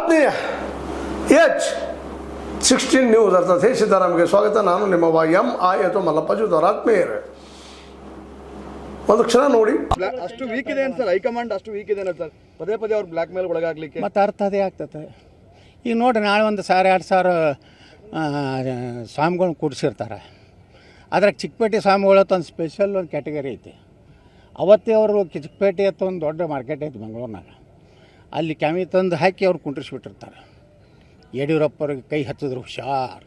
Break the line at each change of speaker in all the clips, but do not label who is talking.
ಆತ್ಮೀಯ H16 news ಅರ್ಥಾತ್ ಹೇ ಸಿದ್ದರಾಮ್ಗೆ ಸ್ವಾಗತ. ನಾನು ನಿಮ್ಮವ MI ಅಥವಾ ಮಲ್ಲಪ್ಪ ಜುದವರ ಆತ್ಮೀಯರೇ. ಒಂದು ಕ್ಷಣ ನೋಡಿ,
ಅಷ್ಟು ವೀಕ್ ಇದೆ ಸರ್, ಹೈಕಮಾಂಡ್ ಅಷ್ಟು ವೀಕ್ ಇದೆ ಸರ್, ಪದೇ ಪದೇ ಅವ್ರು ಬ್ಲ್ಯಾಕ್ ಮೇಲ್ ಒಳಗಾಗ್ಲಿಕ್ಕೆ.
ಮತ್ತು ಅರ್ಥ ಅದೇ ಆಗ್ತದೆ. ಈಗ ನೋಡಿರಿ, ನಾಳೆ 1,000-2,000 ಸ್ವಾಮಿಗಳನ್ನ ಕೂಡಿಸಿರ್ತಾರೆ. ಅದ್ರಾಗ ಚಿಕ್ಕಪೇಟೆ ಸ್ವಾಮಿಗಳತ್ತು ಒಂದು ಸ್ಪೆಷಲ್ ಒಂದು ಕ್ಯಾಟಗರಿ ಐತಿ. ಅವತ್ತೇ ಅವರು ಚಿಕ್ಕಪೇಟೆ ಅಂತ ಒಂದು ದೊಡ್ಡ ಮಾರ್ಕೆಟ್ ಐತಿ ಬೆಂಗಳೂರಿನಾಗ. ಅಲ್ಲಿ ಕ್ಯಾಮಿ ತಂದು ಹಾಕಿ ಅವ್ರು ಕುಂಡ್ರಿಸ್ಬಿಟ್ಟಿರ್ತಾರೆ. ಯಡಿಯೂರಪ್ಪರಿಗೆ ಕೈ ಹತ್ತಿದ್ರು ಹುಷಾರ್,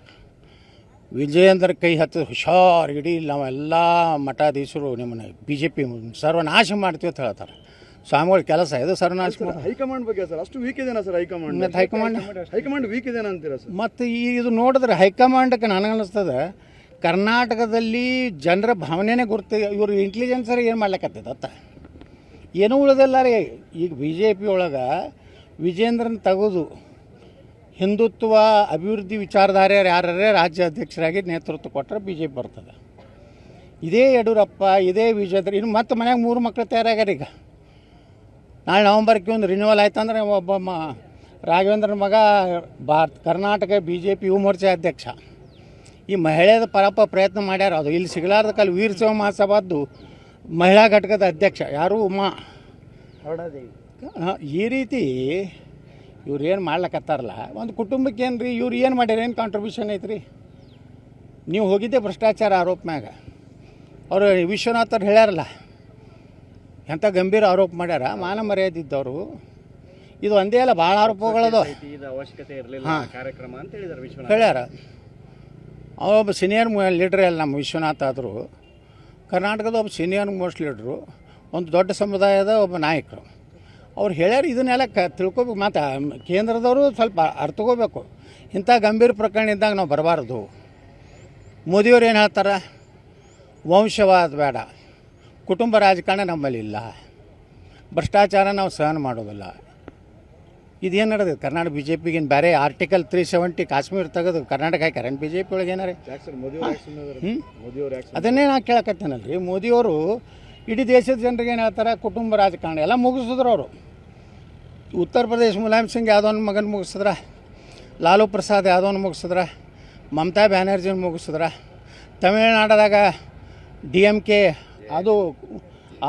ವಿಜಯೇಂದ್ರ ಕೈ ಹತ್ತಿದ್ರು ಹುಷಾರ್, ಇಡೀ ನಾವೆಲ್ಲ ಮಠಾಧೀಶರು ನಿಮ್ಮನ್ನು BJP ಸರ್ವನಾಶ ಮಾಡ್ತೀವಿ ಅಂತ ಹೇಳ್ತಾರೆ. ಸ್ವಾಮಿಗಳ ಕೆಲಸ ಇದು ಸರ್ವನಾಶ ಮಾಡಿ.
ಹೈಕಮಾಂಡ್ ಬಗ್ಗೆ ಸರ್ ಅಷ್ಟು ವೀಕ್ ಇದೆನಾ ಸರ್ ಹೈಕಮಾಂಡ್?
ಮತ್ತು
ಹೈಕಮಾಂಡ್ ವೀಕ್ ಇದೆನಾ ಅಂತೀರಾ ಸರ್?
ಮತ್ತು ಇದು ನೋಡಿದ್ರೆ ಹೈಕಮಾಂಡಕ್ಕೆ ನನಗೆ ಅನ್ನಿಸ್ತದೆ, ಕರ್ನಾಟಕದಲ್ಲಿ ಜನರ ಭಾವನೆನೇ ಗುರುತು. ಇವರು ಇಂಟೆಲಿಜೆನ್ಸರ್ ಏನು ಮಾಡ್ಲಿಕ್ಕತ್ತದ ಏನೂ ಉಳಿದಿಲ್ಲ ರೀ. ಈಗ BJP ಒಳಗೆ ವಿಜೇಂದ್ರನ ತೆಗೆದು ಹಿಂದುತ್ವ ಅಭಿವೃದ್ಧಿ ವಿಚಾರಧಾರೆಯರು ಯಾರೇ ರಾಜ್ಯ ಅಧ್ಯಕ್ಷರಾಗಿ ನೇತೃತ್ವ ಕೊಟ್ಟರೆ BJP ಬರ್ತದೆ. ಇದೇ ಯಡಿಯೂರಪ್ಪ, ಇದೇ ವಿಜೇಂದ್ರ, ಇನ್ನು ಮತ್ತೆ ಮನ್ಯಾಗ 3 ಮಕ್ಕಳು ತಯಾರಾಗ್ಯಾರ. ಈಗ ನಾಳೆ ನವಂಬರ್ಗೆ ಒಂದು ರಿನ್ಯೂವಲ್ ಆಯ್ತಂದ್ರೆ ಒಬ್ಬ ರಾಘವೇಂದ್ರನ ಮಗ ಕರ್ನಾಟಕ BJP ಯುವ ಮೋರ್ಚಾ ಅಧ್ಯಕ್ಷ. ಈ ಮಹಿಳೆಯದ ಪ್ರಯತ್ನ ಮಾಡ್ಯಾರ. ಅದು ಇಲ್ಲಿ ಸಿಗಲಾರ್ದ ಕಾಲ ವೀರ ಸೇವಾ ಮಹಾಸಭಾದ್ದು ಮಹಿಳಾ ಘಟಕದ ಅಧ್ಯಕ್ಷ ಯಾರು ಉಮಾ. ಈ ರೀತಿ ಇವ್ರು ಏನು ಮಾಡ್ಲಕತ್ತಾರಲ್ಲ, ಒಂದು ಕುಟುಂಬಕ್ಕೆ ಏನು ರೀ ಇವ್ರು ಏನು ಮಾಡ್ಯಾರ, ಏನು ಕಾಂಟ್ರಿಬ್ಯೂಷನ್ ಐತ್ರಿ? ನೀವು ಹೋಗಿದ್ದೆ ಭ್ರಷ್ಟಾಚಾರ ಆರೋಪ ಮ್ಯಾಗ. ಅವರು ವಿಶ್ವನಾಥವ್ರು ಹೇಳ್ಯಾರಲ್ಲ, ಎಂಥ ಗಂಭೀರ ಆರೋಪ ಮಾಡ್ಯಾರ, ಮಾನ ಮರ್ಯಾದೆ ಇದ್ದವರು. ಇದು ಒಂದೇ ಅಲ್ಲ, ಭಾಳ ಆರೋಪಗಳದು. ಹಾಂ,
ಕಾರ್ಯಕ್ರಮ ಅಂತ ಹೇಳಿದಾರೆ
ಹೇಳ್ಯಾರ. ಅವೊಬ್ಬ ಸೀನಿಯರ್ ಲೀಡ್ರೇ ಅಲ್ಲ ನಮ್ಮ ವಿಶ್ವನಾಥ್. ಆದರೂ ಕರ್ನಾಟಕದ ಒಬ್ಬ ಸೀನಿಯರ್ ಮೋಸ್ಟ್ ಲೀಡ್ರು, ಒಂದು ದೊಡ್ಡ ಸಮುದಾಯದ ಒಬ್ಬ ನಾಯಕರು. ಅವ್ರು ಹೇಳ್ಯಾರ. ಇದನ್ನೆಲ್ಲ ತಿಳ್ಕೊಬೇಕು. ಮತ್ತು ಕೇಂದ್ರದವರು ಸ್ವಲ್ಪ ಅರ್ಥಕೋಬೇಕು. ಇಂಥ ಗಂಭೀರ ಪ್ರಕರಣ ಇದ್ದಾಗ ನಾವು ಬರಬಾರ್ದು. ಮೋದಿಯವ್ರು ಏನು ಹೇಳ್ತಾರೆ, ವಂಶವಾದ ಬೇಡ, ಕುಟುಂಬ ರಾಜಕಾರಣ ನಮ್ಮಲ್ಲಿ ಇಲ್ಲ, ಭ್ರಷ್ಟಾಚಾರ ನಾವು ಸಹನ ಮಾಡೋದಿಲ್ಲ. ಇದೇನು ನಡೆದಿದೆ ಕರ್ನಾಟಕ BJPಗೇನು ಬೇರೆ ಆರ್ಟಿಕಲ್ 370 ಕಾಶ್ಮೀರ ತೆಗೆದು ಕರ್ನಾಟಕ ಹಾಕ್ಯಾರ BJP ಒಳಗೆ ಏನಾರ? ಅದನ್ನೇ ನಾನು ಕೇಳಕತ್ತೇನಲ್ರಿ. ಮೋದಿಯವರು ಇಡೀ ದೇಶದ ಜನರಿಗೆ ಏನು ಹೇಳ್ತಾರೆ, ಕುಟುಂಬ ರಾಜಕಾರಣ ಎಲ್ಲ ಮುಗಿಸಿದ್ರು ಅವರು. ಉತ್ತರ ಪ್ರದೇಶ ಮುಲಾಯಮ್ ಸಿಂಗ್ ಯಾದವ್ನ ಮಗನ ಮುಗಿಸಿದ್ರ, ಲಾಲೂ ಪ್ರಸಾದ್ ಯಾದವ್ನ ಮುಗಿಸಿದ್ರ, ಮಮತಾ ಬ್ಯಾನರ್ಜಿನ ಮುಗಿಸಿದ್ರ, ತಮಿಳುನಾಡದಾಗ DMK ಅದು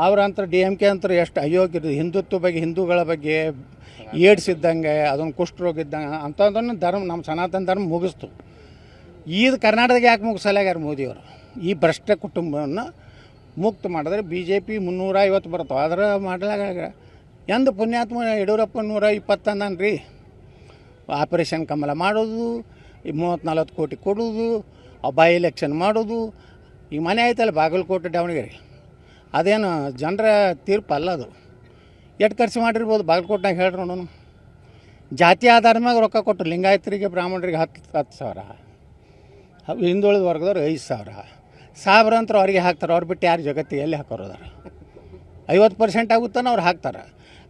ಅವ್ರಂತರ DMK ಅಂತಾರೆ ಎಷ್ಟು ಅಯೋಗ್ಯರು. ಹಿಂದುತ್ವ ಬಗ್ಗೆ, ಹಿಂದೂಗಳ ಬಗ್ಗೆ, ಏಡ್ಸ್ ಇದ್ದಂಗೆ, ಅದೊಂದು ಕುಷ್ಠರೋಗ ಇದ್ದಂಗೆ ಅಂಥದ್ದನ್ನು ನಮ್ಮ ಸನಾತನ ಧರ್ಮ ಮುಗಿಸ್ತು. ಇದು ಕರ್ನಾಟಕದಾಗ ಯಾಕೆ ಮುಗಿಸಲಾಗ್ಯಾರ ಮೋದಿಯವರು? ಈ ಭ್ರಷ್ಟ ಕುಟುಂಬವನ್ನು ಮುಕ್ತ ಮಾಡಿದ್ರೆ BJP 350 ಬರ್ತಾವೆ. ಅದರ ಮಾಡಲಾಗ ಎಂದು ಪುಣ್ಯಾತ್ಮ ಯಡಿಯೂರಪ್ಪ 120 ಅಂದಾನ ರೀ. ಆಪರೇಷನ್ ಕಮಲ ಮಾಡೋದು, ಈ 30-40 ಕೋಟಿ ಕೊಡೋದು, ಬೈ ಎಲೆಕ್ಷನ್ ಮಾಡೋದು. ಈ ಮನೆ ಆಯ್ತಲ್ಲ ಬಾಗಲಕೋಟೆ ದಾವಣಗೆರೆ, ಅದೇನು ಜನರ ತೀರ್ಪು ಅಲ್ಲ ಅದು. ಎಷ್ಟು ಖರ್ಚು ಮಾಡಿರ್ಬೋದು ಬಾಗಲಕೋಟೆನಾಗ ಹೇಳ್ರಿ ನೋಡೋಣ. ಜಾತಿ ಆಧಾರ ಮ್ಯಾಗ ರೊಕ್ಕ ಕೊಟ್ಟರು. ಲಿಂಗಾಯತರಿಗೆ ಬ್ರಾಹ್ಮಣರಿಗೆ 10,000, ಹಿಂದುಳಿದ ವರ್ಗದವ್ರು 5,000, ಸಾವಿರ ಅಂತ ಅವ್ರಿಗೆ ಹಾಕ್ತಾರೆ. ಅವ್ರು ಬಿಟ್ಟು ಯಾರು ಜಗತ್ತಿಗೆ ಎಲ್ಲಿ ಹಾಕೋರು ಅದಾರ? 50% ಆಗುತ್ತಾನೆ ಅವ್ರು ಹಾಕ್ತಾರೆ.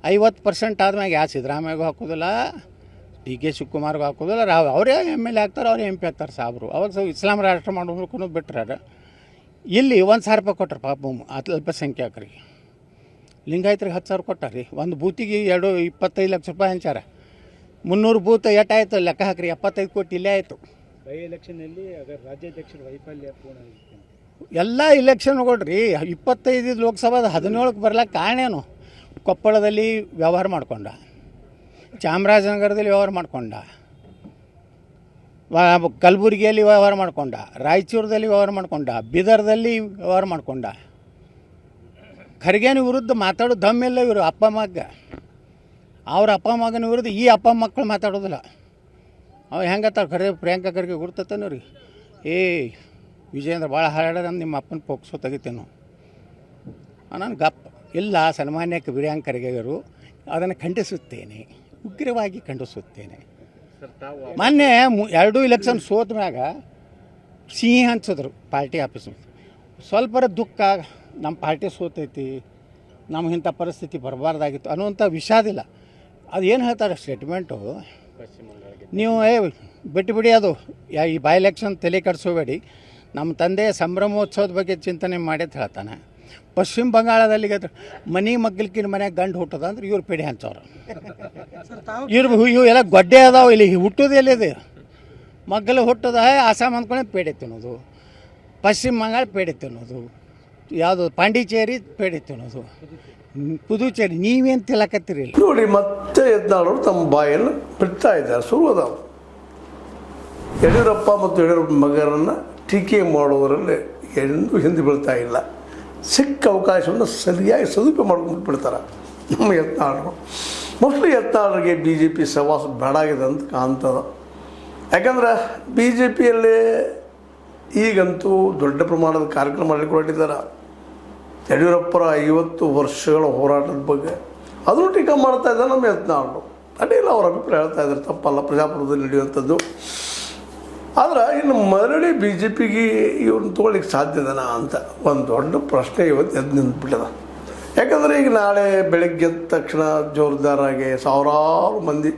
50% ಆದ್ಮ್ಯಾಗ ಯಾರು ಸಿದ್ದರಾಮಯ್ಯಗೂ ಹಾಕೋದಿಲ್ಲ, DK ಶಿವಕುಮಾರ್ಗೂ ಹಾಕೋದಿಲ್ಲ, ಅವರೇ MLA ಆಗ್ತಾರೆ, ಅವ್ರೇ MP ಆಗ್ತಾರೆ ಸಾಬ್ರು. ಅವಾಗ ಇಸ್ಲಾಂ ರಾಷ್ಟ್ರ ಮಾಡೋದಕ್ಕೂ ಬಿಟ್ಟರೆ ಇಲ್ಲಿ 1,000 ರೂಪಾಯಿ ಕೊಟ್ಟರು ಪಾಪ ಅಲ್ಪಸಂಖ್ಯಾತರಿಗೆ. ಲಿಂಗಾಯತರಿಗೆ 10,000 ಕೊಟ್ಟಾರಿ. ಒಂದು ಬೂತಿಗೆ 25 ಲಕ್ಷ ರೂಪಾಯಿ ಹಂಚಾರ. 300 ಬೂತ್ ಎಷ್ಟಾಯಿತು ಲೆಕ್ಕ ಹಾಕ್ರಿ, 75 ಕೋಟಿ ಇಲ್ಲೇ ಆಯಿತು.
ಬೈ ಎಲೆಕ್ಷನಲ್ಲಿ ರಾಜ್ಯಾಧ್ಯಕ್ಷರ ವೈಫಲ್ಯ
ಎಲ್ಲ ಇಲೆಕ್ಷನ್ಗಳ್ರಿ 25 ಲೋಕಸಭಾದ 17ಕ್ಕೆ ಬರ್ಲಿಕ್ಕೆ ಕಾರಣ ಏನು? ಕೊಪ್ಪಳದಲ್ಲಿ ವ್ಯವಹಾರ ಮಾಡ್ಕೊಂಡ, ಚಾಮರಾಜನಗರದಲ್ಲಿ ವ್ಯವಹಾರ ಮಾಡ್ಕೊಂಡ, ಕಲಬುರಗಿಯಲ್ಲಿ ವ್ಯವಹಾರ ಮಾಡ್ಕೊಂಡ, ರಾಯಚೂರದಲ್ಲಿ ವ್ಯವಹಾರ ಮಾಡ್ಕೊಂಡ, ಬೀದರ್ದಲ್ಲಿ ವ್ಯವಹಾರ ಮಾಡ್ಕೊಂಡ. ಖರ್ಗೆನ ವಿರುದ್ಧ ಮಾತಾಡೋ ದಮ್ಮೆಲ್ಲ ಇವರು ಅಪ್ಪ ಮಗ. ಅವ್ರ ಅಪ್ಪ ಮಗನ ವಿರುದ್ಧ ಈ ಅಪ್ಪ ಮಕ್ಕಳು ಮಾತಾಡೋದಿಲ್ಲ. ಅವ ಹೆಂಗತ್ತಾರ ಖರೆ ಪ್ರಿಯಾಂಕಾ ಖರ್ಗೆ ಗುರ್ತತಾನೆ ರೀ. ವಿಜಯೇಂದ್ರ ಭಾಳ ಹಾರಾಡ್ರ ನಿಮ್ಮ ಅಪ್ಪನ ಪೋಕ್ಸೋ ತೆಗಿತೇನೋ ನಾನು ಗಪ್ ಇಲ್ಲ. ಸನ್ಮಾನ್ಯ ಪ್ರಿಯಾಂಕಾ ಖರ್ಗೆಯವರು ಅದನ್ನು ಖಂಡಿಸುತ್ತೇನೆ, ಉಗ್ರವಾಗಿ ಖಂಡಿಸುತ್ತೇನೆ. ಮೊನ್ನೆ 2 ಇಲೆಕ್ಷನ್ ಸೋತ ಮ್ಯಾಗ ಸಿಹಿ ಹಂಚಿದ್ರು ಪಾರ್ಟಿ ಆಫೀಸ್. ಸ್ವಲ್ಪ ದುಃಖ, ನಮ್ಮ ಪಾರ್ಟಿ ಸೋತೈತಿ, ನಮ್ಗೆ ಇಂಥ ಪರಿಸ್ಥಿತಿ ಬರಬಾರ್ದಾಗಿತ್ತು ಅನ್ನುವಂಥ ವಿಷಾದಿಲ್ಲ. ಅದು ಏನು ಹೇಳ್ತಾರೆ ಸ್ಟೇಟ್ಮೆಂಟು, ನೀವು ಬಿಟ್ಟು ಅದು ಈ ಬೈ ಎಲೆಕ್ಷನ್ ತಲೆ ಕೆಡಿಸೋಬೇಡಿ, ನಮ್ಮ ತಂದೆ ಸಂಭ್ರಮೋತ್ಸವದ ಬಗ್ಗೆ ಚಿಂತನೆ ಮಾಡಿ ಅಂತ ಹೇಳ್ತಾನೆ. ಪಶ್ಚಿಮ ಬಂಗಾಳದಲ್ಲಿ ಮನೆ ಮಗ್ಗಲ್ಕಿನ ಮನ್ಯಾಗ ಗಂಡು ಹುಟ್ಟದ ಅಂದ್ರೆ ಇವ್ರು ಪೇಡೆ ಹಂಚವ್ರು. ಇವು ಎಲ್ಲ ಗೊಡ್ಡೆ ಅದಾವ, ಇಲ್ಲಿ ಹುಟ್ಟೋದು ಎಲ್ಲಿದೆ? ಮಗ್ಗಲು ಹುಟ್ಟದ ಆಸಾಮ್ ಅಂದ್ಕೊಂಡೆ ಪೇಡೆ ತಿನ್ನೋದು, ಪಶ್ಚಿಮ ಬಂಗಾಳ ಪೇಡೆ ತಿನ್ನೋದು, ಯಾವುದು ಪಾಂಡಿಚೇರಿ ಪೇಡೆ ತಿನ್ನೋದು, ಪುದುಚೇರಿ. ನೀವೇನು ತಿನ್ನಕತ್ತೀರಿ?
ನೋಡಿ, ಮತ್ತೆ ಯತ್ನಾಳರು ತಮ್ಮ ಬಾಯನ್ನು ಬಿಡ್ತಾ ಇದ್ದಾರೆ. ಶುರು ಅದಾವ. ಯಡಿಯೂರಪ್ಪ ಮತ್ತು ಯಡಿಯೂರಪ್ಪ ಮಗರನ್ನು ಟೀಕೆ ಮಾಡುವುದರಲ್ಲಿ ಎಂದೂ ಹಿಂದೆ ಬೀಳ್ತಾ ಇಲ್ಲ. ಸಿಕ್ಕ ಅವಕಾಶವನ್ನು ಸರಿಯಾಗಿ ಸದುಪಯೋಗ ಮಾಡ್ಕೊಂಡು ಬಿಡ್ತಾರೆ ನಮ್ಮ ಯತ್ನಾಳರು. ಮೋಸ್ಟ್ಲಿ ಯತ್ನಾಳರಿಗೆ ಬಿ ಜೆ ಪಿ ಸವಾಸ ಬೇಡಾಗಿದೆ ಅಂತ ಕಾಣ್ತದೆ. ಯಾಕಂದ್ರೆ ಬಿ ಜೆ ಪಿಯಲ್ಲಿ ಈಗಂತೂ ದೊಡ್ಡ ಪ್ರಮಾಣದ ಕಾರ್ಯಕ್ರಮ ಮಾಡಿಕೊಂಡಿದ್ದಾರೆ. ಯಡಿಯೂರಪ್ಪರ 50 ವರ್ಷಗಳ ಹೋರಾಟದ ಬಗ್ಗೆ ಅದನ್ನು ಟೀಕಾ ಮಾಡ್ತಾ ಇದ್ದಾರೆ ನಮ್ಮ ಯತ್ನಾಳರು. ಅಡ್ಡಿಲ್ಲ, ಅವ್ರ ಅಭಿಪ್ರಾಯ ಹೇಳ್ತಾ ಇದ್ದಾರೆ, ತಪ್ಪಲ್ಲ, ಪ್ರಜಾಪ್ರಭುತ್ವದಲ್ಲಿ ನಡೆಯುವಂಥದ್ದು. ಆದ್ರೆ ಇನ್ನು ಮರಳಿ ಬಿ ಜೆ ಪಿಗೆ ಇವ್ರನ್ನ ತೊಗೊಳ್ಳಿಕ್ಕೆ ಸಾಧ್ಯದನಾ ಅಂತ ಒಂದು ದೊಡ್ಡ ಪ್ರಶ್ನೆ ಇವತ್ತು ಎದ್ದು ನಿಂತ್ಬಿಟ್ಟದ. ಯಾಕಂದರೆ ಈಗ ನಾಳೆ ಬೆಳಗ್ಗೆ ಎದ್ದ ತಕ್ಷಣ ಜೋರ್ದಾರಾಗಿ ಸಾವಿರಾರು ಮಂದಿ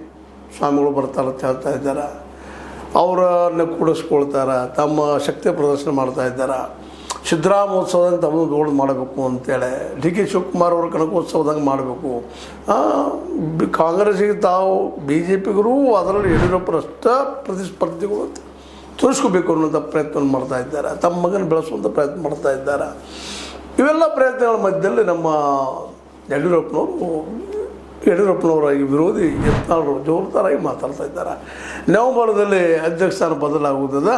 ಸ್ವಾಮಿಗಳು ಬರ್ತಾರೆ ಅಂತ ಹೇಳ್ತಾ ಇದ್ದಾರೆ. ಅವರನ್ನು ಕೂಡಿಸ್ಕೊಳ್ತಾರೆ, ತಮ್ಮ ಶಕ್ತಿ ಪ್ರದರ್ಶನ ಮಾಡ್ತಾ ಇದ್ದಾರೆ. ಸಿದ್ದರಾಮೋತ್ಸವದಂಗೆ ತಮ್ಮದು ದೊಡ್ಡ ಮಾಡಬೇಕು ಅಂತೇಳಿ, ಡಿ ಕೆ ಶಿವಕುಮಾರ್ ಅವ್ರ ಕನಕೋತ್ಸವದಂಗೆ ಮಾಡಬೇಕು. ಕಾಂಗ್ರೆಸ್ಸಿಗೆ ತಾವು ಬಿ ಜೆ ಪಿಗರೂ ಅದರಲ್ಲಿ ಯಡಿಯೂರಪ್ಪರಷ್ಟ ಪ್ರತಿಸ್ಪರ್ಧಿಗಳು ಅಂತ ತೋರಿಸ್ಕೋಬೇಕು ಅನ್ನೋಂಥ ಪ್ರಯತ್ನವನ್ನು ಮಾಡ್ತಾ ಇದ್ದಾರೆ. ತಮ್ಮ ಮಗನ ಬೆಳೆಸುವಂಥ ಪ್ರಯತ್ನ ಮಾಡ್ತಾ ಇದ್ದಾರೆ. ಇವೆಲ್ಲ ಪ್ರಯತ್ನಗಳ ಮಧ್ಯದಲ್ಲಿ ನಮ್ಮ ಯಡಿಯೂರಪ್ಪನವರ ಈ ವಿರೋಧಿ ಯತ್ನಾಳರು ಜೋರ್ದಾರಾಗಿ ಮಾತಾಡ್ತಾ ಇದ್ದಾರೆ. ನವೆಂಬರ್ದಲ್ಲಿ ಅಧ್ಯಕ್ಷ ಸ್ಥಾನ ಬದಲಾಗುವುದದ,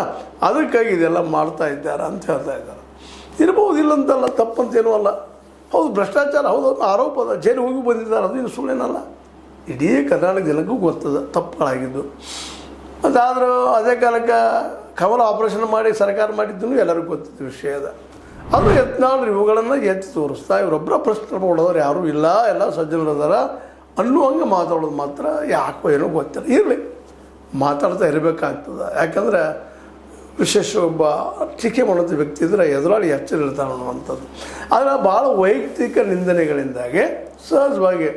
ಅದಕ್ಕಾಗಿ ಇದೆಲ್ಲ ಮಾಡ್ತಾ ಇದ್ದಾರೆ ಅಂತ ಹೇಳ್ತಾ ಇದ್ದಾರೆ. ಇರ್ಬೋದು, ಇಲ್ಲಂತಲ್ಲ, ತಪ್ಪಂತೇನೂ ಅಲ್ಲ. ಹೌದು, ಭ್ರಷ್ಟಾಚಾರ ಹೌದು, ಆರೋಪ ಅದ, ಜೈಲು ಹೋಗಿ ಬಂದಿದ್ದಾರೆ, ಅದು ಇನ್ನು ಸುಳ್ಳೇನಲ್ಲ. ಇಡೀ ಕರ್ನಾಟಕ ಜನಕ್ಕೂ ಗೊತ್ತದ ತಪ್ಪುಗಳಾಗಿದ್ದು. ಅದಾದರೂ ಅದೇ ಕಾಲಕ್ಕೆ ಕಮಲ ಆಪರೇಷನ್ ಮಾಡಿ ಸರ್ಕಾರ ಮಾಡಿದ್ದು ಎಲ್ಲರಿಗೂ ಗೊತ್ತಿದ್ದ ವಿಷಯ ಅದ. ಅದು ಯತ್ನಾಳರು ಇವುಗಳನ್ನು ಎತ್ತಿ ತೋರಿಸ್ತಾ ಇವರೊಬ್ಬರ ಪ್ರಶ್ನೆ ಮಾಡೋರು ಯಾರೂ ಇಲ್ಲ, ಎಲ್ಲ ಸಜ್ಜನರದಾರ ಅನ್ನುವಂಗೆ ಮಾತಾಡೋದು ಮಾತ್ರ ಯಾಕೋ ಏನೋ ಗೊತ್ತಿಲ್ಲ. ಇರಲಿ, ಮಾತಾಡ್ತಾ ಇರಬೇಕಾಗ್ತದೆ. ಯಾಕಂದರೆ ವಿಶೇಷ ಒಬ್ಬ ಟೀಕೆ ಮಾಡೋಂಥ ವ್ಯಕ್ತಿ ಇದ್ದರೆ ಎದುರಾಳಿ ಎಚ್ಚರ ಇರ್ತಾನೆ ಅನ್ನುವಂಥದ್ದು. ಆದರೆ ಭಾಳ ವೈಯಕ್ತಿಕ ನಿಂದನೆಗಳಿಂದಾಗೆ ಸಹಜವಾಗಿ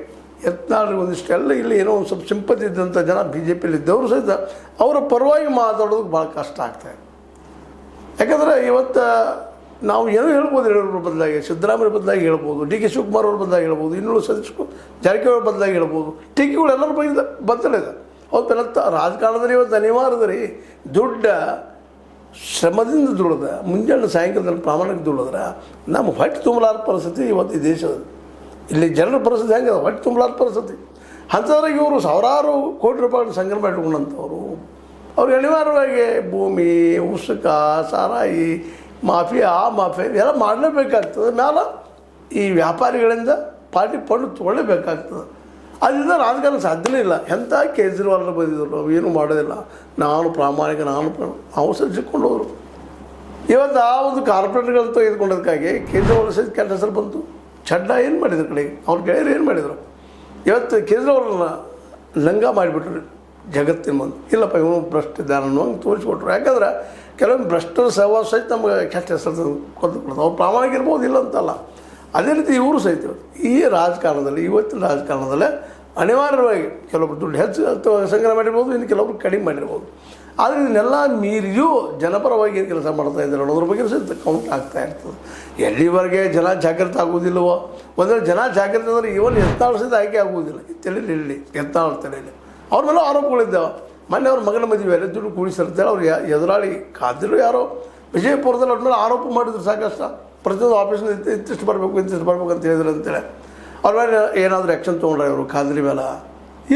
ಯತ್ನಾಳರಿಗೆ ಒಂದಿಷ್ಟೆಲ್ಲ ಇಲ್ಲಿ ಏನೋ ಒಂದು ಸ್ವಲ್ಪ ಸಿಂಪತಿ ಇದ್ದಂಥ ಜನ ಬಿ ಜೆ ಪಿಯಲ್ಲಿ ಇದ್ದವರು ಸಹಿತ ಅವರ ಪರವಾಗಿ ಮಾತಾಡೋದಕ್ಕೆ ಭಾಳ ಕಷ್ಟ ಆಗ್ತಾಯಿದೆ. ಯಾಕಂದರೆ ಇವತ್ತು ನಾವು ಏನೋ ಹೇಳ್ಬೋದು, ಯಡಿಯೂರಪ್ಪರ ಬದಲಾಗಿ ಸಿದ್ದರಾಮಯ್ಯ ಬದಲಾಗಿ ಹೇಳ್ಬೋದು, ಡಿ ಕೆ ಶಿವಕುಮಾರ್ ಅವ್ರ ಬದಲಾಗಿ ಹೇಳ್ಬೋದು, ಇನ್ನೂರು ಸದಸ್ಯರು ಜಾರಕಿಹೊಳಿ ಬದಲಾಗಿ ಹೇಳ್ಬೋದು. ಟೀಕೆಗಳು ಎಲ್ಲರ ಬಗ್ಗೆ ಬದಲಿದೆ. ಅವ್ರು ಪೆಲ್ಲ ರಾಜಕಾರಣದಲ್ಲಿ ಇವತ್ತು ಅನಿವಾರ್ಯದ ರೀ. ದುಡ್ಡ ಶ್ರಮದಿಂದ ದುಡಿದ ಮುಂಜಾನೆ ಸಾಯಂಕಾಲದಲ್ಲಿ ಪ್ರಾಮಾಣಿಕ ದುಡಿದ್ರೆ ನಮ್ಮ ಹೊಟ್ಟೆ ತುಂಬಲಾರ ಪರಿಸ್ಥಿತಿ ಇವತ್ತು ಈ ದೇಶದ. ಇಲ್ಲಿ ಜನರ ಪರಿಸ್ಥಿತಿ ಹೆಂಗೆ ಹೊಟ್ಟೆ ತುಂಬಲಾರ ಪರಿಸ್ಥಿತಿ. ಅಂಥದ್ರಾಗ ಇವರು ಸಾವಿರಾರು ಕೋಟಿ ರೂಪಾಯಿಗಳನ್ನು ಸಂಗ್ರಹ ಮಾಡಿಕೊಂಡಂಥವ್ರು. ಅವ್ರು ಅನಿವಾರ್ಯವಾಗಿ ಭೂಮಿ, ಉಸುಕ, ಸಾರಾಯಿ, ಮಾಫಿಯಾ ಎಲ್ಲ ಮಾಡಲೇಬೇಕಾಗ್ತದೆ. ಮೇಲೆ ಈ ವ್ಯಾಪಾರಿಗಳಿಂದ ಪಾರ್ಟಿ ಫಂಡ್ ತೊಗೊಳ್ಳೇಬೇಕಾಗ್ತದೆ. ಅದರಿಂದ ರಾಜಕಾರಣ ಸಾಧ್ಯನೇ ಇಲ್ಲ. ಎಂಥ ಕೇಜ್ರಿವಾಲ್ರು ಬಂದಿದ್ರು, ನಾವು ಏನೂ ಮಾಡೋದಿಲ್ಲ, ನಾನು ಪ್ರಾಮಾಣಿಕ, ನಾವು ಸಜ್ಜಿಕೊಂಡು ಹೋದರು. ಇವತ್ತು ಆ ಒಂದು ಕಾರ್ಪೊರೇಟ್ಗಳನ್ನು ತೆಗೆದುಕೊಂಡದಕ್ಕಾಗಿ ಕೇಜ್ರಿವಾಲ್ ಸಹಿತ ಕೆಟ್ಟ ಹೆಸರು ಬಂತು. ಚಡ್ಡ ಏನು ಮಾಡಿದ್ರು ಕಡೆಗೆ, ಅವ್ರ ಗೆಳೆಯರು ಏನು ಮಾಡಿದರು? ಇವತ್ತು ಕೇಜ್ರಿವಾಲ್ನ ಲಂಗ ಮಾಡಿಬಿಟ್ರು ಜಗತ್ತಿನ ಮುಂದೆ. ಇಲ್ಲಪ್ಪ ಇವನು ಭ್ರಷ್ಟ ಇದ್ದಾನೆ ಅನ್ನೋಂಗೆ ತೋರಿಸ್ಕೊಟ್ರು. ಯಾಕಂದ್ರೆ ಕೆಲವೊಂದು ಭ್ರಷ್ಟರ ಸಹವಾಸ ಸಹಿತ ನಮಗೆ ಕೆಟ್ಟ ಹೆಸರು ಕೊಡ್ತಾರೆ. ಅವ್ರು ಪ್ರಾಮಾಣಿಕ ಇರ್ಬೋದು, ಇಲ್ಲ ಅಂತಲ್ಲ. ಅದೇ ರೀತಿ ಇವರು ಸಹಿತ ಈ ರಾಜಕಾರಣದಲ್ಲಿ, ಇವತ್ತಿನ ರಾಜಕಾರಣದಲ್ಲೇ ಅನಿವಾರ್ಯವಾಗಿ ಕೆಲವೊಬ್ರು ದುಡ್ಡು ಹೆಚ್ಚು ಸಂಗ್ರಹ ಮಾಡಿರ್ಬೋದು, ಇನ್ನು ಕೆಲವೊಬ್ರು ಕಡಿಮೆ ಮಾಡಿರ್ಬೋದು. ಆದರೆ ಇದನ್ನೆಲ್ಲ ಮೀರಿಯೂ ಜನಪರವಾಗಿ ಏನು ಕೆಲಸ ಮಾಡ್ತಾ ಇದ್ದಾರೆ ಅನ್ನೋದ್ರ ಬಗ್ಗೆ ಸಹಿತ ಕೌಂಟ್ ಆಗ್ತಾ ಇರ್ತದೆ. ಎಲ್ಲಿವರೆಗೆ ಜನ ಜಾಗೃತಿ ಆಗೋದಿಲ್ಲವೋ, ಒಂದರೆ ಜನ ಜಾಗೃತಿ ಅಂದರೆ ಇವನ್ ಯತ್ನಾಳ್ ಸಹಿತ ಆಯ್ಕೆ ಆಗುವುದಿಲ್ಲ. ತಲೆಯಲ್ಲಿ ಯತ್ನಾಳ್ ತಲೆಯಲ್ಲಿ ಅವ್ರ ಮೇಲೆ ಆರೋಪಗಳಿದ್ದಾವೆ. ಮೊನ್ನೆ ಅವ್ರ ಮಗನ ಮದುವೆಯಲ್ಲಿ ದುಡ್ಡು ಕೂಡಿಸಿರ್ತೇಳಿ ಅವ್ರು ಎದುರಾಳಿ ಕಾದಿರು ಯಾರೋ ವಿಜಯಪುರದಲ್ಲಿ ಅವ್ರ ಮೇಲೆ ಆರೋಪ ಮಾಡಿದ್ರು ಸಾಕಷ್ಟು. ಪ್ರತಿಯೊಂದು ಆಫೀಸ್ನ ಇಂತಿಷ್ಟು ಬರಬೇಕು ಅಂತ ಹೇಳಿದ್ರು ಅಂತೇಳಿ ಅವ್ರ ಮೇಲೆ ಏನಾದರೂ ಆ್ಯಕ್ಷನ್ ತೊಗೊಂಡ್ರೆ ಅವರು ಖಾದ್ರಿ ಮೇಲೆ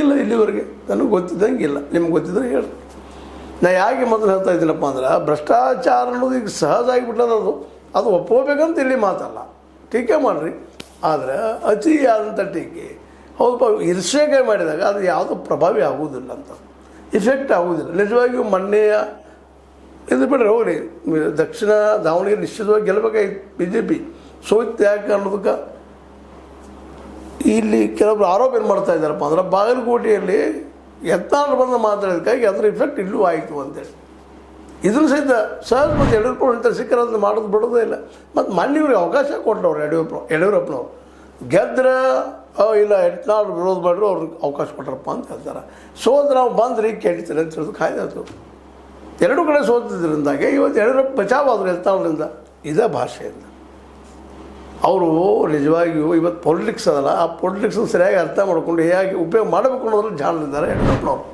ಇಲ್ಲ. ಇಲ್ಲಿವರೆಗೆ ನನಗೆ ಗೊತ್ತಿದ್ದಂಗೆ ಇಲ್ಲ. ನಿಮ್ಗೆ ಗೊತ್ತಿದ್ರೆ ಹೇಳಿ. ನಾ ಯಾಕೆ ಮೊದಲು ಹೇಳ್ತಾ ಇದ್ದೀನಪ್ಪ ಅಂದ್ರೆ, ಭ್ರಷ್ಟಾಚಾರ ಅನ್ನೋದು ಈಗ ಸಹಜ ಆಗಿಬಿಟ್ಟದ. ಅದು ಒಪ್ಕೋಬೇಕಂತ ಇಲ್ಲಿ ಮಾತಲ್ಲ, ಟೀಕೆ ಮಾಡಿರಿ. ಆದರೆ ಅತಿಯಾದಂಥ ಟೀಕೆ ಹೌದಪ್ಪ ಇರ್ಷೆಗೆ ಮಾಡಿದಾಗ ಅದು ಯಾವುದೂ ಪ್ರಭಾವಿ ಆಗುವುದಿಲ್ಲ ಅಂತ, ಇಫೆಕ್ಟ್ ಆಗುವುದಿಲ್ಲ. ನಿಜವಾಗಿಯೂ ಮೊನ್ನೆಯ ಇದು ಬಿಡ್ರಿ ಹೋಗ್ರಿ, ದಕ್ಷಿಣ ದಾವಣಗೆರೆ ನಿಶ್ಚಿತವಾಗಿ ಗೆಲ್ಲಬೇಕಾಗಿತ್ತು ಬಿ ಜೆ ಪಿ. ಸೋಯ್ತು ಯಾಕೆ ಅನ್ನೋದಕ್ಕೆ ಇಲ್ಲಿ ಕೆಲವೊಬ್ರು ಆರೋಪ ಏನು ಮಾಡ್ತಾ ಇದ್ದಾರಪ್ಪ ಅಂದ್ರೆ, ಬಾಗಲಕೋಟೆಯಲ್ಲಿ ಯತ್ನಾಳ್ ಬಂದು ಮಾತಾಡೋದಕ್ಕಾಗಿ ಅದರ ಇಫೆಕ್ಟ್ ಇಲ್ಲೂ ಆಯಿತು ಅಂತೇಳಿ. ಇದನ್ನು ಸಹಿತ ಸಹಜ ಮತ್ತು ಯಡಿಯೂರಪ್ಪ ಸಿಕ್ಕರೋದನ್ನ ಮಾಡೋದು ಬಿಡೋದೇ ಇಲ್ಲ. ಮತ್ತು ಮೊನ್ನೆ ಇವ್ರಿಗೆ ಅವಕಾಶ ಕೊಟ್ಟವ್ರು ಯಡಿಯೂರಪ್ಪನವ್ರು ಗೆದ್ರೆ ಇಲ್ಲ ಯತ್ನಾಳ್ ವಿರೋಧ ಮಾಡಿದ್ರು ಅವ್ರಿಗೆ ಅವಕಾಶ ಕೊಟ್ಟರಪ್ಪ ಅಂತ ಹೇಳ್ತಾರೆ. ಸೋದ್ರೆ ನಾವು ಬಂದ್ರಿ ಕೆಡ್ತೀರಿ ಅಂತ ಹೇಳೋದು ಕಾಯ್ದಾಯ್ತು. ಎರಡೂ ಕಡೆ ಸೋತಿದ್ದರಿಂದಾಗೆ ಇವತ್ತು ಯಡಿಯೂರಪ್ಪ ಬಚಾವಾದರು ಯತ್ನಾಳ್ರಿಂದ ಇದೇ ಭಾಷೆಯಿಂದ. ಅವರು ನಿಜವಾಗಿಯೂ ಇವತ್ತು ಪೊಲಿಟಿಕ್ಸ್ ಅದಲ್ಲ, ಆ ಪೊಲಿಟಿಕ್ಸನ್ನು ಸರಿಯಾಗಿ ಅರ್ಥ ಮಾಡಿಕೊಂಡು ಹೇಗೆ ಉಪಯೋಗ ಮಾಡಬೇಕು ಅನ್ನೋದ್ರಲ್ಲಿ ಜಾಣರಿದ್ದಾರೆ ಯಡಿಯೂರಪ್ಪನವರು.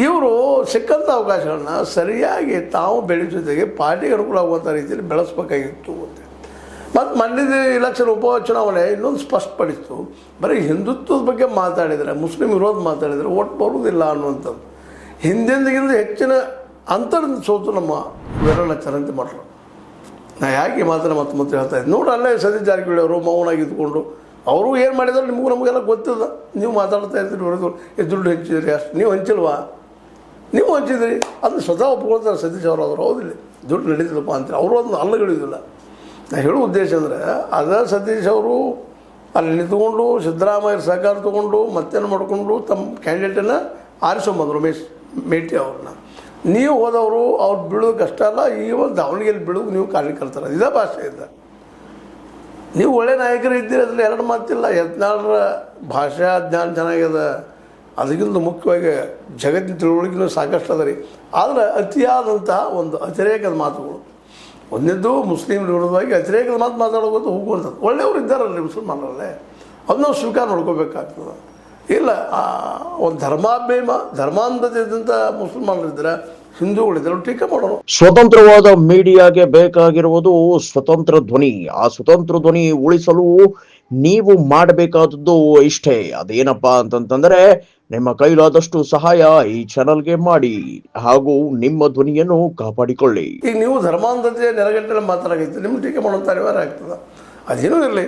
ಇವರು ಸಿಕ್ಕಂಥ ಅವಕಾಶಗಳನ್ನ ಸರಿಯಾಗಿ ತಾವು ಬೆಳೆದ ಜೊತೆಗೆ ಪಾರ್ಟಿಗೆ ಅನುಕೂಲ ಆಗುವಂಥ ರೀತಿಯಲ್ಲಿ ಬೆಳೆಸ್ಬೇಕಾಗಿತ್ತು ಅಂತ. ಮತ್ತು ಮಂಡ್ಯದ ಇಲೆಕ್ಷನ್ ಉಪಚುನಾವಣೆ ಇನ್ನೊಂದು ಸ್ಪಷ್ಟಪಡಿಸಿತು, ಬರೀ ಹಿಂದುತ್ವದ ಬಗ್ಗೆ ಮಾತಾಡಿದರೆ, ಮುಸ್ಲಿಂ ವಿರೋಧ ಮಾತಾಡಿದರೆ ಓಟ್ ಬರುವುದಿಲ್ಲ ಅನ್ನುವಂಥದ್ದು. ಹಿಂದೆಂದಿಗಿಂತ ಹೆಚ್ಚಿನ ಅಂತರದಿಂದ ಸೋತು ನಮ್ಮ ವೀರಣ್ಣ ಚರಂತಿ ಮಾಡ್ರು. ನಾ ಯಾಕೆ ಮಾತನ್ನು ಮತ್ತೆ ಹೇಳ್ತಾ ಇದ್ದೆ ನೋಡಿ, ಅಲ್ಲೇ ಸತೀಶ್ ಜಾರಕಿಹೊಳಿ ಅವರು ಮೌನಾಗಿದ್ದುಕೊಂಡು ಅವರು ಏನು ಮಾಡಿದ್ರು ನಿಮಗೂ ನಮಗೆಲ್ಲ ಗೊತ್ತಿಲ್ಲ. ನೀವು ಮಾತಾಡ್ತಾ ಇರ್ತೀರಿ ಹೊರದು ದುಡ್ಡು ಹಂಚಿದ್ರಿ, ಅಷ್ಟು ನೀವು ಹಂಚಿಲ್ವಾ? ನೀವು ಹಂಚಿದ್ರಿ, ಅದನ್ನು ಸ್ವತಃ ಒಪ್ಕೊಳ್ತಾರೆ ಸತೀಶ್ ಅವರು. ಅವರು ಹೌದಿಲ್ಲ ದುಡ್ಡು ನಡೀತಿಲ್ಲಪ್ಪ ಅಂತಾರೆ, ಅವರು ಅದನ್ನು ಅಲ್ಲಗಳಿದಿಲ್ಲ. ನಾ ಹೇಳೋ ಉದ್ದೇಶ ಅಂದರೆ ಅದೇ ಸತೀಶ್ ಅವರು ಅಲ್ಲಿ ನಿಂತ್ಕೊಂಡು ಸಿದ್ದರಾಮಯ್ಯ ಸಹಕಾರ ತೊಗೊಂಡು ಮತ್ತೇನು ಮಾಡಿಕೊಂಡು ತಮ್ಮ ಕ್ಯಾಂಡಿಡೇಟನ್ನು ಆರಿಸ್ಕೊಂಬಂದರು ಮೇಟಿ ಅವ್ರನ್ನ. ನೀವು ಹೋದವರು ಅವ್ರು ಬೀಳೋದು ಕಷ್ಟ ಅಲ್ಲ, ಈ ಒಂದು ದಾವಣಗೆರೆಯಲ್ಲಿ ಬೀಳೋದು ನೀವು ಕಾರ್ಯಕರ್ತರ ಇದೇ ಭಾಷೆಯಿಂದ ನೀವು ಒಳ್ಳೆ ನಾಯಕರು ಇದ್ದೀರಿ, ಅದರಲ್ಲಿ ಎರಡು ಮಾತಿಲ್ಲ. ಯತ್ನಾಳರ ಭಾಷಾ ಜ್ಞಾನ ಚೆನ್ನಾಗಿದೆ, ಅದಕ್ಕಿಂತ ಮುಖ್ಯವಾಗಿ ಜಗತ್ತಿನ ತಿಳುವಳಿಕೆನೂ ಸಾಕಷ್ಟು ಅದ ರೀ. ಆದರೆ ಅತಿಯಾದಂತಹ ಒಂದು ಅತಿರೇಕದ ಮಾತುಗಳು, ಒಂದನೇದು ಮುಸ್ಲಿಂ ವಿರೋಧವಾಗಿ ಅತಿರೇಕದ ಮಾತು ಮಾತಾಡೋದು ಹೋಗುವಂಥದ್ದು. ಒಳ್ಳೆಯವರು ಇದ್ದಾರಲ್ಲ ಮುಸಲ್ಮಾನರಲ್ಲೇ, ಅದನ್ನ ನಾವು ಸ್ವೀಕಾರ ಮಾಡ್ಕೋಬೇಕಾಗ್ತದೆ. ಇಲ್ಲ ಒಂದು ಧರ್ಮಾಂಧತೆ ಇದ್ದಂಥ ಮುಸಲ್ಮಾನರಿದ್ದರೆ, ಹಿಂದೂಗಳಿದ್ದರೆ ಟೀಕೆ ಮಾಡೋರು.
ಸ್ವತಂತ್ರವಾದ ಮೀಡಿಯಾಗೆ ಬೇಕಾಗಿರುವುದು ಸ್ವತಂತ್ರ ಧ್ವನಿ. ಆ ಸ್ವತಂತ್ರ ಧ್ವನಿ ಉಳಿಸಲು ನೀವು ಮಾಡಬೇಕಾದದ್ದು ಇಷ್ಟೇ. ಅದೇನಪ್ಪಾ ಅಂತಂತಂದ್ರೆ ನಿಮ್ಮ ಕೈಲಾದಷ್ಟು ಸಹಾಯ ಈ ಚಾನಲ್ಗೆ ಮಾಡಿ ಹಾಗೂ ನಿಮ್ಮ ಧ್ವನಿಯನ್ನು ಕಾಪಾಡಿಕೊಳ್ಳಿ.
ಈಗ ನೀವು ಧರ್ಮಾಂಧತೆ ನೆಲಗಟ್ಟಲೆ ಮಾತಾಡೋಕೈತೆ, ನಿಮ್ಮ ಟೀಕೆ ಮಾಡುವಂಥ ಅನಿವಾರ್ಯ ಆಗ್ತದೆ. ಅದೇನೂ ಇರಲಿ,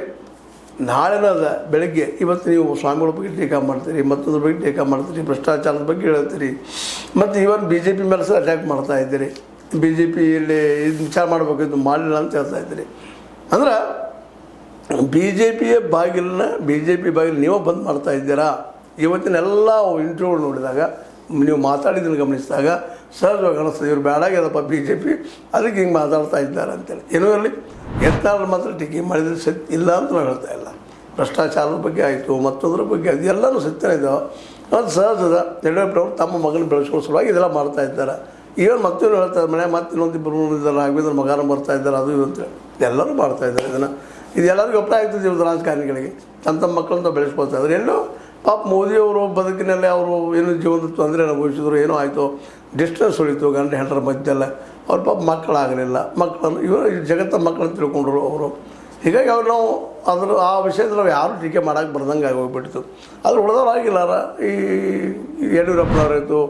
ನಾಳೆನದ ಬೆಳಗ್ಗೆ ಇವತ್ತು ನೀವು ಸ್ವಾಮಿಗಳ ಬಗ್ಗೆ ಟೀಕಾ ಮಾಡ್ತೀರಿ, ಮತ್ತೊಂದ್ರ ಬಗ್ಗೆ ಟೀಕಾ ಮಾಡ್ತೀರಿ, ಭ್ರಷ್ಟಾಚಾರದ ಬಗ್ಗೆ ಹೇಳ್ತೀರಿ, ಮತ್ತು ಇವನ್ BJP ಮೇಲೆ ಸಹ ಅಟ್ಯಾಕ್ ಮಾಡ್ತಾ ಇದ್ದೀರಿ. BJPಯಲ್ಲಿ ಇದು ವಿಚಾರ ಮಾಡಬೇಕಿದ್ದು ಮಾಡಲಿಲ್ಲ ಅಂತ ಹೇಳ್ತಾ ಇದ್ದೀರಿ. ಅಂದ್ರೆ BJP ಬಾಗಿಲು ನೀವು ಬಂದ್ ಮಾಡ್ತಾ ಇದ್ದೀರಾ. ಇವತ್ತಿನೆಲ್ಲ ಇಂಟರ್ವ್ಯೂ ನೋಡಿದಾಗ, ನೀವು ಮಾತಾಡಿದ್ದನ್ನು ಗಮನಿಸಿದಾಗ ಸಹಜವಾಗಿ ಅನಿಸ್ತದೆ ಇವ್ರು ಬೇಡಾಗ್ಯದಪ್ಪ BJP, ಅದಕ್ಕೆ ಹಿಂಗೆ ಮಾತಾಡ್ತಾ ಇದ್ದಾರೆ ಅಂತೇಳಿ. ಏನೂ ಇರಲಿ, ಯತ್ನಾಳ್ ಮಾತ್ರ ಟೀಕೆ ಮಾಡಿದರೆ ಸತ್ಯ ಇಲ್ಲ ಅಂತ ನಾವು ಹೇಳ್ತಾ ಇಲ್ಲ. ಭ್ರಷ್ಟಾಚಾರದ ಬಗ್ಗೆ ಆಯಿತು, ಮತ್ತೊಂದ್ರ ಬಗ್ಗೆ ಆಯಿತು, ಎಲ್ಲನೂ ಸತ್ಯನೇ ಇದ್ದಾವೆ. ಅದು ಸಹಜದ. ಯಡಿಯೂರಪ್ಪನವರು ತಮ್ಮ ಮಗನ ಬೆಳೆಸ್ಕೊಳ್ಳೋ ಸಲುವಾಗಿ ಇದೆಲ್ಲ ಮಾಡ್ತಾ ಇದ್ದಾರೆ. ಇವನು ಮತ್ತೇನು ಹೇಳ್ತಾರೆ, ಮನೆ ಮತ್ತೆ ಇನ್ನೊಂದಿಬ್ಬರು ಇದ್ದಾರೆ, ರಾಘವೇಂದ್ರ ಮಗನ ಬರ್ತಾ ಇದ್ದಾರೆ, ಅದು ಇದು ಅಂತೇಳಿ ಎಲ್ಲರೂ ಮಾಡ್ತಾ ಇದ್ದಾರೆ. ಇದು ಎಲ್ಲರಿಗೂ ಅಪ್ಲೈ ಆಗ್ತದೆ. ಇವ್ರದ್ದು ರಾಜಕಾರಣಿಗಳಿಗೆ ತಮ್ಮ ಮಕ್ಕಳನ್ನ ಬೆಳೆಸ್ಕೊಳ್ತಾ ಇದ್ದಾರೆ. ಎಲ್ಲೋ ಪಾಪ ಮೋದಿಯವರು ಬದುಕಿನಲ್ಲೇ ಅವರು ಏನು ಜೀವನದ ತೊಂದರೆ ಅನುಭವಿಸಿದ್ರು, ಏನೋ ಆಯಿತು, ಡಿಸ್ಟೆನ್ಸ್ ಉಳಿತು ಗಂಡ ಹೆಂಡರ ಮಧ್ಯೆಲ್ಲ. ಅವ್ರ ಪಾಪ ಮಕ್ಕಳಾಗಲಿಲ್ಲ, ಮಕ್ಕಳನ್ನು ಇವರು ಜಗತ್ತ ಮಕ್ಕಳನ್ನು ತಿಳ್ಕೊಂಡ್ರು ಅವರು. ಹೀಗಾಗಿ ಅವ್ರು ನಾವು ಆ ವಿಷಯದಲ್ಲಿ ನಾವು ಯಾರೂ ಟೀಕೆ ಮಾಡೋಕ್ಕೆ ಬರ್ದಂಗೆ ಆಗೋಗ್ಬಿಟ್ಟಿತ್ತು. ಆದ್ರೆ ಉಳಿದವರಾಗಿಲ್ಲಾರ ಈ ಯಡಿಯೂರಪ್ಪನವರಾಯಿತು,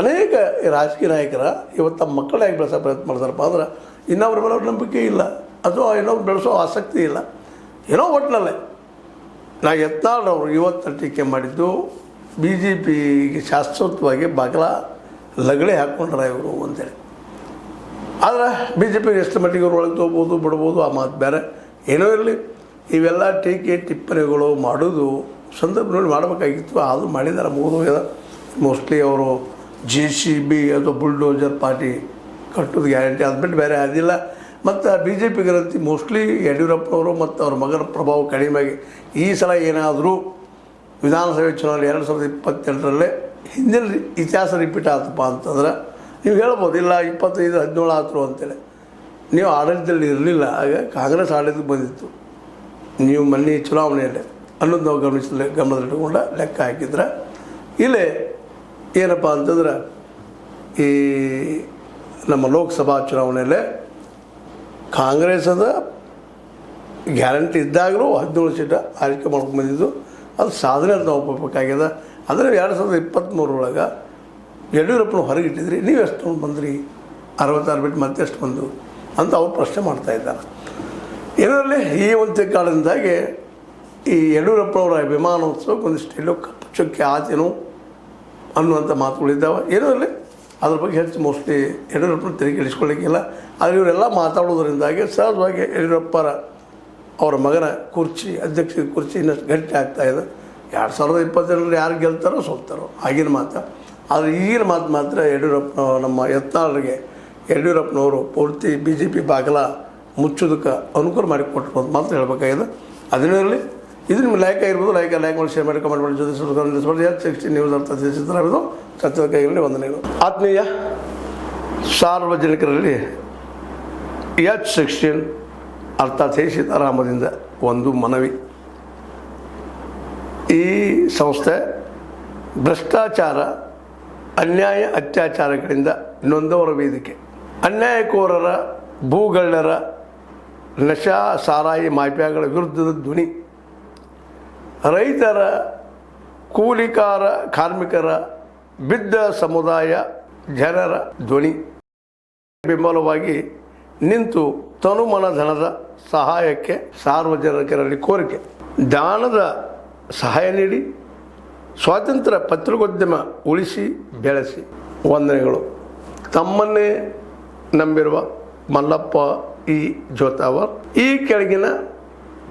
ಅನೇಕ ರಾಜಕೀಯ ನಾಯಕರ ಇವತ್ತು ತಮ್ಮ ಮಕ್ಕಳಾಗಿ ಬೆಳೆಸೋ ಪ್ರಯತ್ನ ಮಾಡ್ತಾರಪ್ಪ ಅಂದ್ರೆ ಇನ್ನೊಬ್ಬರ ಮೇಲೆ ಅವ್ರ ನಂಬಿಕೆ ಇಲ್ಲ, ಅಥವಾ ಇನ್ನೊಬ್ರು ಬೆಳೆಸೋ ಆಸಕ್ತಿ ಇಲ್ಲ. ಏನೋ ಒಟ್ಟಿನಲ್ಲೇ ನಾ ಯತ್ನಾಳ್ ಇವತ್ತು ಟೀಕೆ ಮಾಡಿದ್ದು BJPಗೆ ಶಾಶ್ವತವಾಗಿ ಬಾಗಿಲ ಲಗಳೆ ಹಾಕ್ಕೊಂಡ್ರ ಇವರು ಅಂತೇಳಿ. ಆದರೆ BJPಗೆ ಎಷ್ಟು ಮಟ್ಟಿಗೆ ಅವ್ರು ಒಳಗೆ ತೊಗೋಬೋದು ಬಿಡ್ಬೋದು ಆ ಮಾತು ಬೇರೆ. ಏನೋ ಇರಲಿ, ಇವೆಲ್ಲ ಟೀಕೆ ಟಿಪ್ಪಣಿಗಳು ಮಾಡೋದು ಸಂದರ್ಭದಲ್ಲಿ ಮಾಡಬೇಕಾಗಿತ್ತು, ಅದು ಮಾಡಿದ್ದಾರೆ, ಮುಗಿದೋಗ್ಯದ. ಮೋಸ್ಟ್ಲಿ ಅವರು JCB ಅಥವಾ ಬುಲ್ಡೋಜರ್ ಪಾರ್ಟಿ ಕಟ್ಟೋದು ಗ್ಯಾರಂಟಿ, ಅದು ಬಿಟ್ಟು ಬೇರೆ ಅದಿಲ್ಲ. ಮತ್ತು BJPಗರಂತೆ ಮೋಸ್ಟ್ಲಿ ಯಡಿಯೂರಪ್ಪನವರು ಮತ್ತು ಅವ್ರ ಮಗನ ಪ್ರಭಾವ ಕಡಿಮೆಯಾಗಿ ಈ ಸಲ ಏನಾದರೂ ವಿಧಾನಸಭೆ ಚುನಾವಣೆ 2028 ಹಿಂದಿನ ಇತಿಹಾಸ ರಿಪೀಟ್ ಆತಪ್ಪ ಅಂತಂದ್ರೆ ನೀವು ಹೇಳ್ಬೋದು, ಇಲ್ಲ 25-17 ಆತರು ಅಂತೇಳಿ. ನೀವು ಆಡಳಿತದಲ್ಲಿ ಇರಲಿಲ್ಲ, ಆಗ ಕಾಂಗ್ರೆಸ್ ಆಡಳಿತಕ್ಕೆ ಬಂದಿತ್ತು ನೀವು ಮೊನ್ನೆ ಚುನಾವಣೆಯಲ್ಲಿ ಅನ್ನೋದು ನಾವು ಗಮನದಲ್ಲಿಟ್ಟುಕೊಂಡ ಲೆಕ್ಕ ಹಾಕಿದ್ರೆ, ಇಲ್ಲೇ ಏನಪ್ಪ ಅಂತಂದ್ರೆ ಈ ನಮ್ಮ ಲೋಕಸಭಾ ಚುನಾವಣೆಯಲ್ಲೇ ಕಾಂಗ್ರೆಸ್ಸದ ಗ್ಯಾರಂಟಿ ಇದ್ದಾಗಲೂ 17 ಸೀಟ ಆಯ್ಕೆ ಮಾಡ್ಕೊಂಡು ಬಂದಿದ್ದು, ಅದು ಸಾಧನೆ ಅಂತ ನಾವು ಒಪ್ಪಬೇಕಾಗ್ಯದ. ಅಂದರೆ 2023 ಯಡಿಯೂರಪ್ಪನ ಹೊರಗಿಟ್ಟಿದ್ರಿ, ನೀವು ಎಷ್ಟು ಬಂದ್ರಿ, 66 ಬಿಟ್ಟು ಮತ್ತೆ ಎಷ್ಟು ಬಂದು ಅಂತ ಅವ್ರು ಪ್ರಶ್ನೆ ಮಾಡ್ತಾಯಿದ್ದಾರೆ. ಇದರಲ್ಲಿ ಈ ಒಂದು ಕಾರಣದಿಂದಾಗಿ ಈ ಯಡಿಯೂರಪ್ಪನವರ ವಿಮಾನೋತ್ಸವಕ್ಕೆ ಒಂದಿಷ್ಟು ಎಲ್ಲೋ ಕಪ್ಪು ಚುಕ್ಕೆ ಆತೇನೋ ಅನ್ನುವಂಥ ಮಾತುಗಳಿದ್ದಾವೆ. ಏನೂ ಇರಲಿ, ಅದ್ರ ಬಗ್ಗೆ ಹೆಚ್ಚು ಮೋಸ್ಟ್ಲಿ ಯಡಿಯೂರಪ್ಪನ ತೆರಿಗೆ ಇಳಿಸ್ಕೊಳ್ಳಿಕ್ಕಿಲ್ಲ. ಆದರೆ ಇವರೆಲ್ಲ ಮಾತಾಡೋದ್ರಿಂದಾಗಿ ಸಹಜವಾಗಿ ಯಡಿಯೂರಪ್ಪರ ಅವರ ಮಗನ ಕುರ್ಚಿ, ಅಧ್ಯಕ್ಷ ಕುರ್ಚಿ ಇನ್ನಷ್ಟು ಗಟ್ಟಿ ಆಗ್ತಾಯಿದೆ. 2022 ಯಾರು ಗೆಲ್ತಾರೋ ಸೋಲ್ತಾರೋ ಆಗಿನ ಮಾತು. ಆದರೆ ಈಗಿನ ಮಾತು ಮಾತ್ರ ನಮ್ಮ ಯಡಿಯೂರಪ್ಪನವರು ಪೂರ್ತಿ BJP ಬಾಗಿಲ ಮುಚ್ಚೋದಕ್ಕೆ ಅನುಕೂಲ ಮಾಡಿ ಕೊಟ್ಟರು ಅಂತ ಮಾತ್ರ ಹೇಳಬೇಕಾಗಿದೆ. ಅದನ್ನೇ ಇರಲಿ, ಇದು ನಿಮ್ಗೆ ಲೈಕ್ ಆಗಿರ್ಬೋದು, ಲೈಕ್ ಮಾಡಿ, ಶೇರ್ ಮಾಡಿ, ಕಮೆಂಟ್ ಮಾಡಿ, ಜೊತೆ H16 ನ್ಯೂಸ್ ಅರ್ಥ ತಿಳಿಸಿದ್ದು ಸತ್ಯದ ಕೈಗಳಲ್ಲಿ ವಂದನೆಗಳು. ಆತ್ಮೀಯ ಸಾರ್ವಜನಿಕರಲ್ಲಿ H16 ಅರ್ಥಾತ್ ಹೇ ಸೀತಾರಾಮದಿಂದ ಒಂದು ಮನವಿ. ಈ ಸಂಸ್ಥೆ ಭ್ರಷ್ಟಾಚಾರ, ಅನ್ಯಾಯ, ಅತ್ಯಾಚಾರಗಳಿಂದ ನೊಂದವರ ವೇದಿಕೆ. ಅನ್ಯಾಯಕೋರರ, ಭೂಗಳ್ಳರ, ನಶಾ ಸಾರಾಯಿ ಮಾಫಿಯಾಗಳ ವಿರುದ್ಧದ ಧ್ವನಿ. ರೈತರ, ಕೂಲಿಕಾರ, ಕಾರ್ಮಿಕರ, ಬಿದ್ದ ಸಮುದಾಯ ಜನರ ಧ್ವನಿ. ಬೆಂಬಲವಾಗಿ ನಿಂತು ತನುಮನ ಧನದ ಸಹಾಯಕ್ಕೆ ಸಾರ್ವಜನಿಕರಲ್ಲಿ ಕೋರಿಕೆ. ದಾನದ ಸಹಾಯ ನೀಡಿ ಸ್ವಾತಂತ್ರ್ಯ ಪತ್ರಿಕೋದ್ಯಮ ಉಳಿಸಿ ಬೆಳೆಸಿ. ವಂದನೆಗಳು. ತಮ್ಮನ್ನೇ ನಂಬಿರುವ ಮಲ್ಲಪ್ಪ ಇ ಜೋತಾವರ್. ಈ ಕೆಳಗಿನ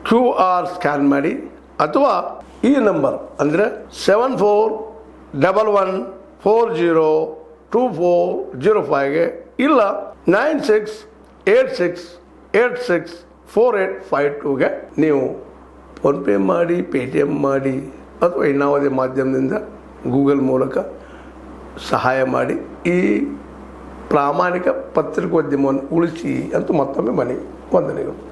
QR ಸ್ಕ್ಯಾನ್ ಮಾಡಿ ಅಥವಾ ಈ ನಂಬರ್ ಅಂದರೆ 7411402405ಗೆ ಇಲ್ಲ 9686864852ಗೆ ನೀವು ಫೋನ್ಪೇ ಮಾಡಿ, ಪೇಟಿಎಮ್ ಮಾಡಿ ಅಥವಾ ಇನ್ನಾವುದೇ ಮಾಧ್ಯಮದಿಂದ ಗೂಗಲ್ ಮೂಲಕ ಸಹಾಯ ಮಾಡಿ ಈ ಪ್ರಾಮಾಣಿಕ ಪತ್ರಿಕೋದ್ಯಮವನ್ನು ಉಳಿಸಿ ಅಂತ ಮತ್ತೊಮ್ಮೆ ಮನವಿ. ವಂದನೆಗಳು.